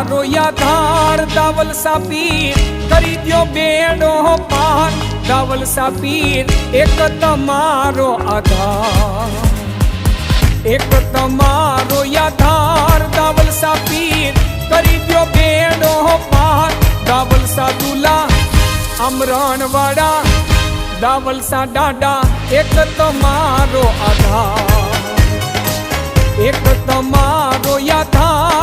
તમારો યાધાર દાવલ સાપીર કરી દ્યો બેડો પાર દાવલ સાપીર એક તમારો આધાર એક તમારો યાધાર દાવલ સાપીર કરી દ્યો બેડો પાર દાવલ સાદુલા અમરણ વાળા દાવલ સા ડાડા એક તમારો આધાર એક તમારો યાધાર